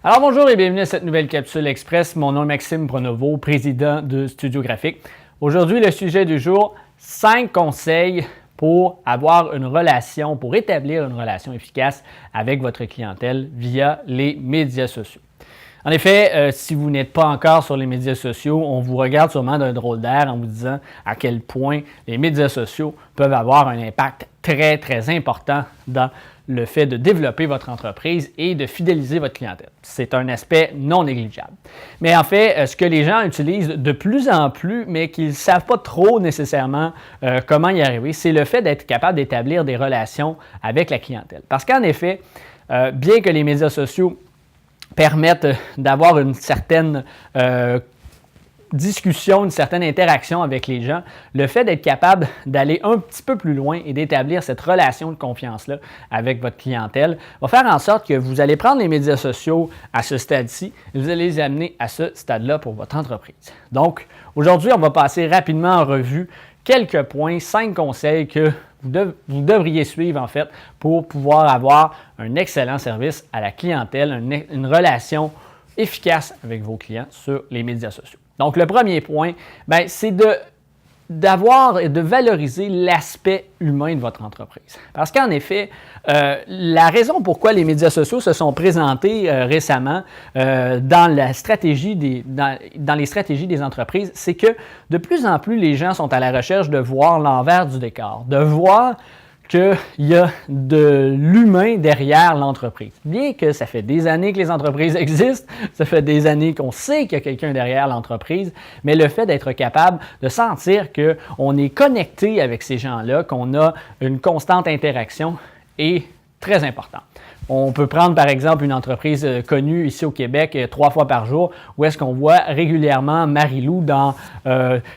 Alors bonjour et bienvenue à cette nouvelle capsule express. Mon nom est Maxime Pronovo, président de Studio Graphique. Aujourd'hui, le sujet du jour, 5 conseils pour avoir une relation, pour établir une relation efficace avec votre clientèle via les médias sociaux. En effet, si vous n'êtes pas encore sur les médias sociaux, on vous regarde sûrement d'un drôle d'air en vous disant à quel point les médias sociaux peuvent avoir un impact très important dans le fait de développer votre entreprise et de fidéliser votre clientèle. C'est un aspect non négligeable. Mais en fait, ce que les gens utilisent de plus en plus, mais qu'ils ne savent pas trop nécessairement comment y arriver, c'est le fait d'être capable d'établir des relations avec la clientèle. Parce qu'en effet, bien que les médias sociaux permettent d'avoir une certaine discussion, une certaine interaction avec les gens, le fait d'être capable d'aller un petit peu plus loin et d'établir cette relation de confiance-là avec votre clientèle va faire en sorte que vous allez prendre les médias sociaux à ce stade-ci et vous allez les amener à ce stade-là pour votre entreprise. Donc, aujourd'hui, on va passer rapidement en revue quelques points, 5 conseils que vous devriez suivre en fait pour pouvoir avoir un excellent service à la clientèle, une relation efficace avec vos clients sur les médias sociaux. Donc, le premier point, c'est d'avoir et de valoriser l'aspect humain de votre entreprise. Parce qu'en effet, la raison pourquoi les médias sociaux se sont présentés récemment dans les stratégies des entreprises, c'est que de plus en plus, les gens sont à la recherche de voir l'envers du décor, de voir qu'il y a de l'humain derrière l'entreprise. Bien que ça fait des années que les entreprises existent, ça fait des années qu'on sait qu'il y a quelqu'un derrière l'entreprise, mais le fait d'être capable de sentir qu'on est connecté avec ces gens-là, qu'on a une constante interaction est très important. On peut prendre par exemple une entreprise connue ici au Québec 3 fois par jour où est-ce qu'on voit régulièrement Marie-Lou dans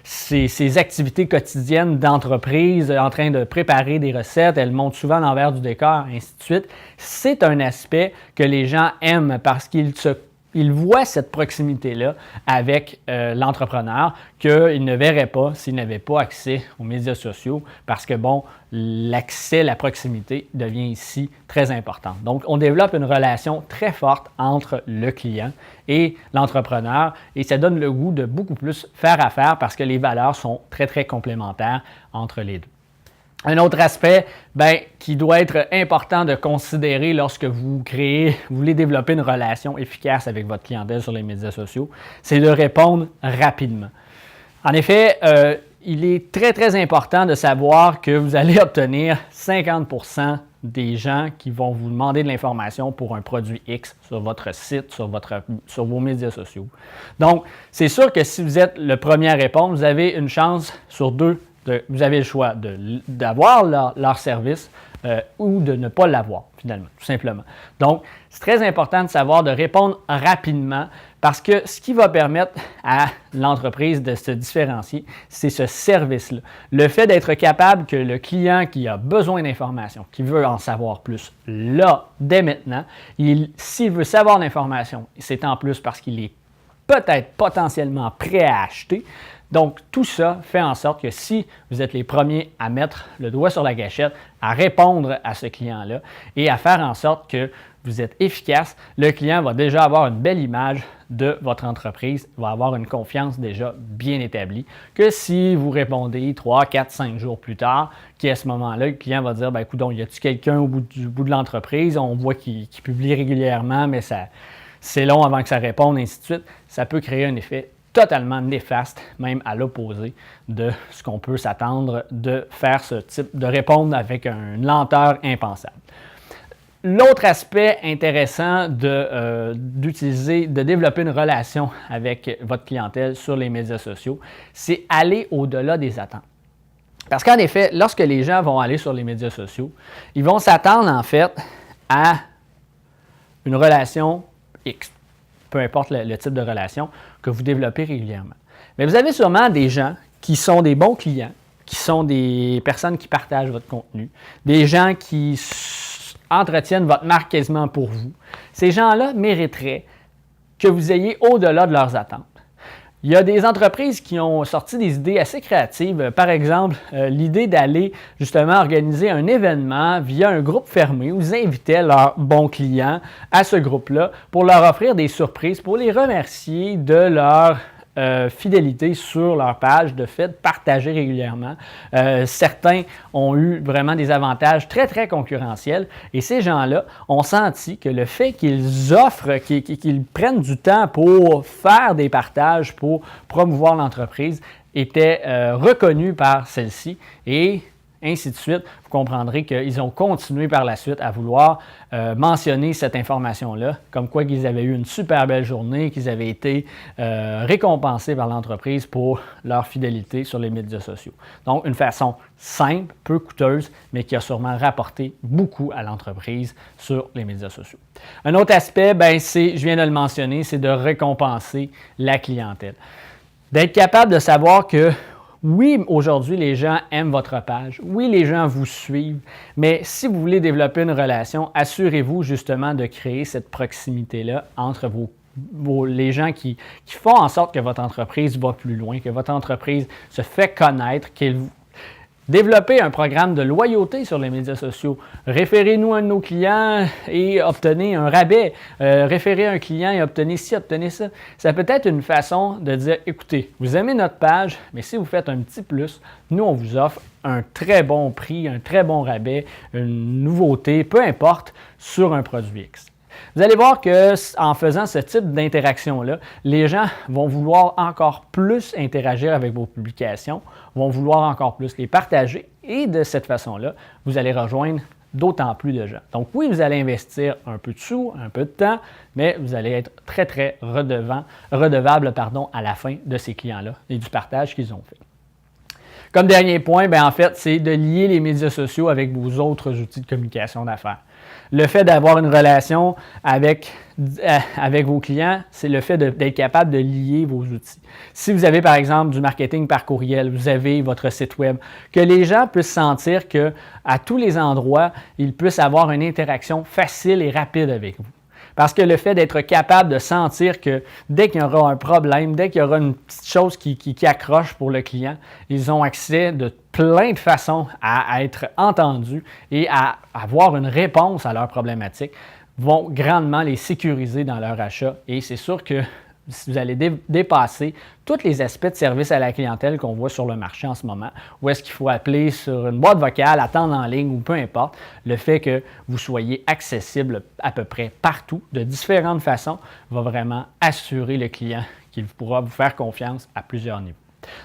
ses activités quotidiennes d'entreprise en train de préparer des recettes. Elle monte souvent l'envers du décor, ainsi de suite. C'est un aspect que les gens aiment parce qu'ils voient cette proximité-là avec l'entrepreneur qu'ils ne verraient pas s'ils n'avaient pas accès aux médias sociaux parce que, l'accès, la proximité devient ici très important. Donc, on développe une relation très forte entre le client et l'entrepreneur et ça donne le goût de beaucoup plus faire affaire parce que les valeurs sont très complémentaires entre les deux. Un autre aspect qui doit être important de considérer lorsque vous voulez développer une relation efficace avec votre clientèle sur les médias sociaux, c'est de répondre rapidement. En effet, il est très important de savoir que vous allez obtenir 50% des gens qui vont vous demander de l'information pour un produit X sur votre site, sur vos médias sociaux. Donc, c'est sûr que si vous êtes le premier à répondre, vous avez une chance sur 2. Vous avez le choix d'avoir leur service ou de ne pas l'avoir, finalement, tout simplement. Donc, c'est très important de savoir de répondre rapidement parce que ce qui va permettre à l'entreprise de se différencier, c'est ce service-là. Le fait d'être capable que le client qui a besoin d'informations, qui veut en savoir plus, là, dès maintenant, s'il veut savoir l'information, c'est en plus parce qu'il est peut-être potentiellement prêt à acheter. Donc, tout ça fait en sorte que si vous êtes les premiers à mettre le doigt sur la gâchette, à répondre à ce client-là et à faire en sorte que vous êtes efficace, le client va déjà avoir une belle image de votre entreprise, va avoir une confiance déjà bien établie, que si vous répondez 3, 4, 5 jours plus tard, qu'à ce moment-là, le client va dire, écoute, y a-t-il quelqu'un au bout de l'entreprise? On voit qu'il publie régulièrement, mais c'est long avant que ça réponde, ainsi de suite. Ça peut créer un effet totalement néfaste, même à l'opposé de ce qu'on peut s'attendre de faire ce type de répondre avec une lenteur impensable. L'autre aspect intéressant de développer une relation avec votre clientèle sur les médias sociaux, c'est aller au-delà des attentes. Parce qu'en effet, lorsque les gens vont aller sur les médias sociaux, ils vont s'attendre en fait à une relation X, peu importe le type de relation que vous développez régulièrement. Mais vous avez sûrement des gens qui sont des bons clients, qui sont des personnes qui partagent votre contenu, des gens qui entretiennent votre marque quasiment pour vous. Ces gens-là mériteraient que vous ayez au-delà de leurs attentes. Il y a des entreprises qui ont sorti des idées assez créatives. Par exemple, l'idée d'aller justement organiser un événement via un groupe fermé où ils invitaient leurs bons clients à ce groupe-là pour leur offrir des surprises, pour les remercier de leur fidélité sur leur page, de fait, partager régulièrement. Certains ont eu vraiment des avantages très, très concurrentiels et ces gens-là ont senti que le fait qu'ils offrent, qu'ils prennent du temps pour faire des partages, pour promouvoir l'entreprise, était reconnu par celle-ci et ainsi de suite. Vous comprendrez qu'ils ont continué par la suite à vouloir mentionner cette information-là, comme quoi qu'ils avaient eu une super belle journée, qu'ils avaient été récompensés par l'entreprise pour leur fidélité sur les médias sociaux. Donc, une façon simple, peu coûteuse, mais qui a sûrement rapporté beaucoup à l'entreprise sur les médias sociaux. Un autre aspect, je viens de le mentionner, c'est de récompenser la clientèle. D'être capable de savoir que oui, aujourd'hui, les gens aiment votre page. Oui, les gens vous suivent. Mais si vous voulez développer une relation, assurez-vous justement de créer cette proximité-là entre les gens qui font en sorte que votre entreprise va plus loin, que votre entreprise se fait connaître, Développez un programme de loyauté sur les médias sociaux. Référez-nous un de nos clients et obtenez un rabais. Référez un client et obtenez ci, obtenez ça. Ça peut être une façon de dire, écoutez, vous aimez notre page, mais si vous faites un petit plus, nous, on vous offre un très bon prix, un très bon rabais, une nouveauté, peu importe, sur un produit X. Vous allez voir qu'en faisant ce type d'interaction-là, les gens vont vouloir encore plus interagir avec vos publications, vont vouloir encore plus les partager et de cette façon-là, vous allez rejoindre d'autant plus de gens. Donc oui, vous allez investir un peu de sous, un peu de temps, mais vous allez être très, très redevable à la fin de ces clients-là et du partage qu'ils ont fait. Comme dernier point, en fait, c'est de lier les médias sociaux avec vos autres outils de communication d'affaires. Le fait d'avoir une relation avec vos clients, c'est le fait d'être capable de lier vos outils. Si vous avez, par exemple, du marketing par courriel, vous avez votre site web, que les gens puissent sentir qu'à tous les endroits, ils puissent avoir une interaction facile et rapide avec vous. Parce que le fait d'être capable de sentir que dès qu'il y aura un problème, dès qu'il y aura une petite chose qui accroche pour le client, ils ont accès de plein de façons à être entendus et à avoir une réponse à leurs problématiques, vont grandement les sécuriser dans leur achat. Et c'est sûr que vous allez dépasser tous les aspects de service à la clientèle qu'on voit sur le marché en ce moment, où est-ce qu'il faut appeler sur une boîte vocale, attendre en ligne ou peu importe, le fait que vous soyez accessible à peu près partout, de différentes façons, va vraiment assurer le client qu'il pourra vous faire confiance à plusieurs niveaux.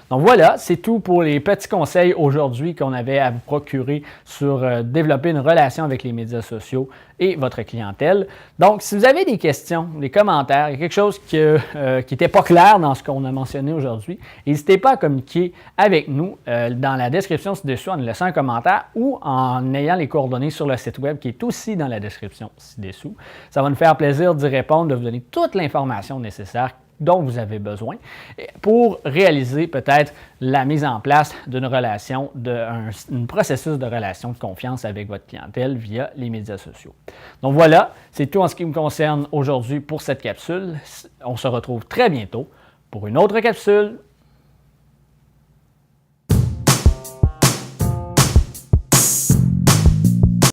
Donc voilà, c'est tout pour les petits conseils aujourd'hui qu'on avait à vous procurer sur développer une relation avec les médias sociaux et votre clientèle. Donc, si vous avez des questions, des commentaires, il y a quelque chose qui n'était pas clair dans ce qu'on a mentionné aujourd'hui, n'hésitez pas à communiquer avec nous dans la description ci-dessous en nous laissant un commentaire ou en ayant les coordonnées sur le site web qui est aussi dans la description ci-dessous. Ça va nous faire plaisir d'y répondre, de vous donner toute l'information nécessaire dont vous avez besoin pour réaliser peut-être la mise en place d'une relation, un processus de relation de confiance avec votre clientèle via les médias sociaux. Donc voilà, c'est tout en ce qui me concerne aujourd'hui pour cette capsule. On se retrouve très bientôt pour une autre capsule